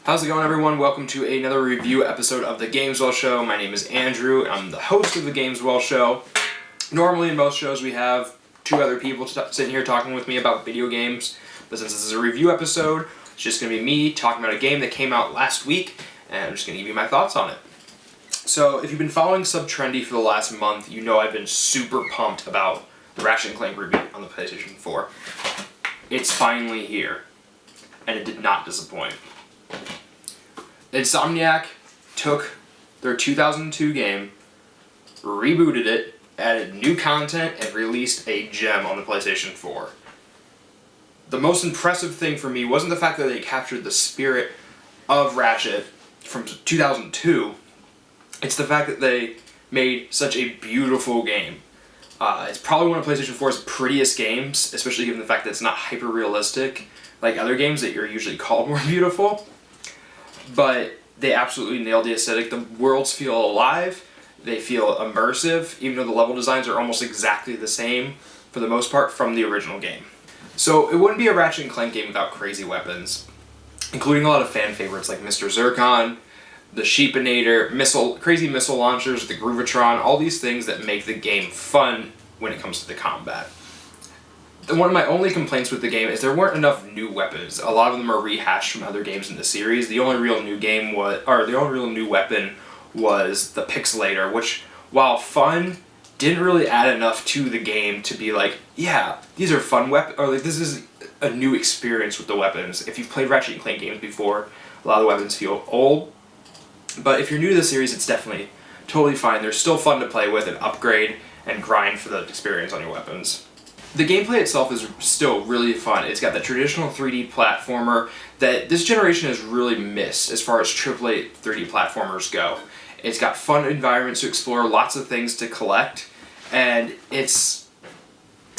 How's it going, everyone? Welcome to another review episode of the Gameswell Show. My name is Andrew, and I'm the host of the Gameswell Show. Normally in most shows we have two other people sitting here talking with me about video games, but since this is a review episode, it's just going to be me talking about a game that came out last week, and I'm just going to give you my thoughts on it. So if you've been following Sub-Trendy for the last month, you know I've been super pumped about the Ratchet and Clank reboot on the PlayStation 4. It's finally here, and it did not disappoint. Insomniacs took their 2002 game, rebooted it, added new content, and released a gem on the PlayStation 4. The most impressive thing for me wasn't the fact that they captured the spirit of Ratchet from 2002, it's the fact that they made such a beautiful game. It's probably one of PlayStation 4's prettiest games, especially given the fact that it's not hyper-realistic like other games that are usually called more beautiful. But they absolutely nailed the aesthetic. The worlds feel alive, they feel immersive, even though the level designs are almost exactly the same, for the most part, from the original game. So it wouldn't be a Ratchet and Clank game without crazy weapons, including a lot of fan favorites like Mr. Zircon, the Sheepinator, crazy missile launchers, the Groovatron, all these things that make the game fun when it comes to the combat. One of my only complaints with the game is there weren't enough new weapons. A lot of them are rehashed from other games in the series. The only real new weapon was the Pixelator, which, while fun, didn't really add enough to the game to be like, yeah, these are fun weapons, or like this is a new experience with the weapons. If you've played Ratchet and Clank games before, a lot of the weapons feel old. But if you're new to the series, it's definitely totally fine. They're still fun to play with and upgrade and grind for the experience on your weapons. The gameplay itself is still really fun. It's got that traditional 3D platformer that this generation has really missed as far as AAA 3D platformers go. It's got fun environments to explore, lots of things to collect, and it's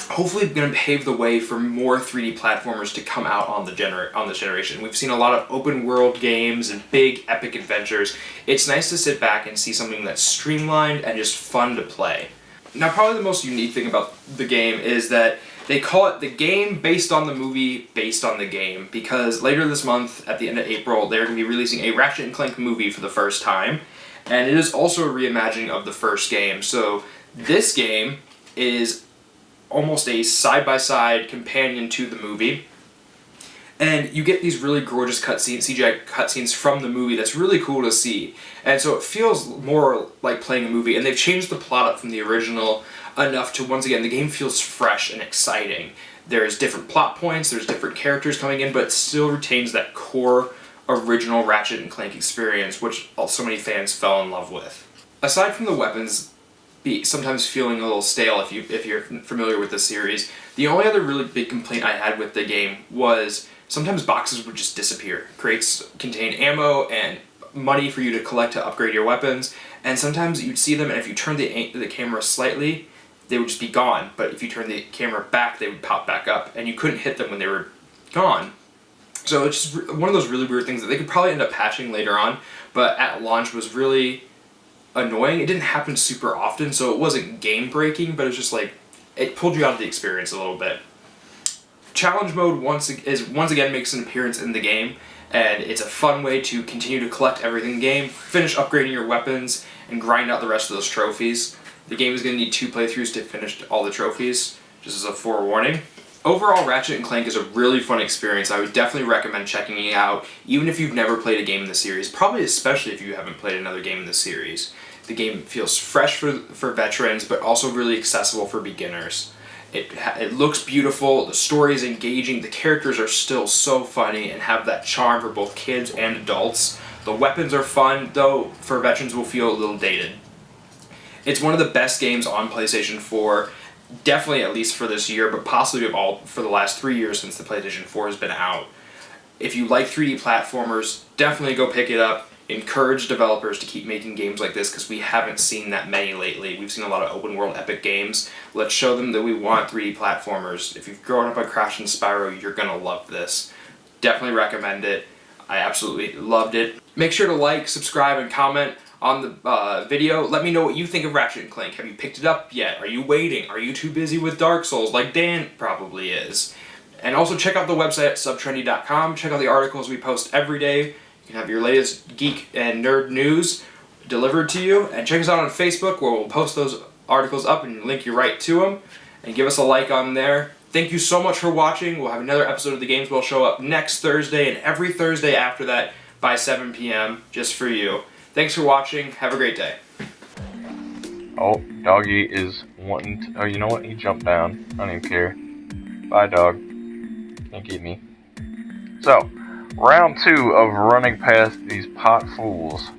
hopefully going to pave the way for more 3D platformers to come out on this generation. We've seen a lot of open world games and big epic adventures. It's nice to sit back and see something that's streamlined and just fun to play. Now, probably the most unique thing about the game is that they call it the game based on the movie based on the game, because later this month, at the end of April, they're going to be releasing a Ratchet and Clank movie for the first time, and it is also a reimagining of the first game. So this game is almost a side-by-side companion to the movie, and you get these really gorgeous cutscenes, CGI cutscenes from the movie that's really cool to see. And so it feels more like playing a movie, and they've changed the plot up from the original enough to, once again, the game feels fresh and exciting. There's different plot points, there's different characters coming in, but it still retains that core original Ratchet and Clank experience, which so many fans fell in love with. Aside from the weapons sometimes feeling a little stale if you're familiar with the series, the only other really big complaint I had with the game was sometimes boxes would just disappear. Crates contain ammo and money for you to collect to upgrade your weapons, and sometimes you'd see them, and if you turned the camera slightly, they would just be gone, but if you turn the camera back, they would pop back up, and you couldn't hit them when they were gone. So it's just one of those really weird things that they could probably end up patching later on, but at launch was really annoying. It didn't happen super often, so it wasn't game-breaking, but it was just like, it pulled you out of the experience a little bit. Challenge mode once again makes an appearance in the game, and it's a fun way to continue to collect everything in the game, finish upgrading your weapons, and grind out the rest of those trophies. The game is going to need 2 playthroughs to finish all the trophies, just as a forewarning. Overall, Ratchet and Clank is a really fun experience. I would definitely recommend checking it out, even if you've never played a game in the series, probably especially if you haven't played another game in the series. The game feels fresh for veterans, but also really accessible for beginners. It looks beautiful, the story is engaging, the characters are still so funny and have that charm for both kids and adults. The weapons are fun, though for veterans will feel a little dated. It's one of the best games on PlayStation 4, definitely at least for this year, but possibly for the last 3 years since the PlayStation 4 has been out. If you like 3D platformers, definitely go pick it up. Encourage developers to keep making games like this, because we haven't seen that many lately. We've seen a lot of open world epic games. Let's show them that we want 3D platformers. If you've grown up on Crash and Spyro, you're gonna love this. Definitely recommend it. I absolutely loved it. Make sure to like, subscribe, and comment on the video. Let me know what you think of Ratchet and Clank. Have you picked it up yet? Are you waiting? Are you too busy with Dark Souls like Dan probably is? And also check out the website at subtrendy.com. Check out the articles we post every day. You You can have your latest geek and nerd news delivered to you. And check us out on Facebook, where we'll post those articles up and link you right to them. And give us a like on there. Thank you so much for watching. We'll have another episode of the Gameswell Show up next Thursday and every Thursday after that by 7 p.m. just for you. Thanks for watching. Have a great day. Oh, doggy is wanting to... Oh, you know what? He jumped down. I don't even care. Bye, dog. Can't get me. So, round 2 of running past these pot fools.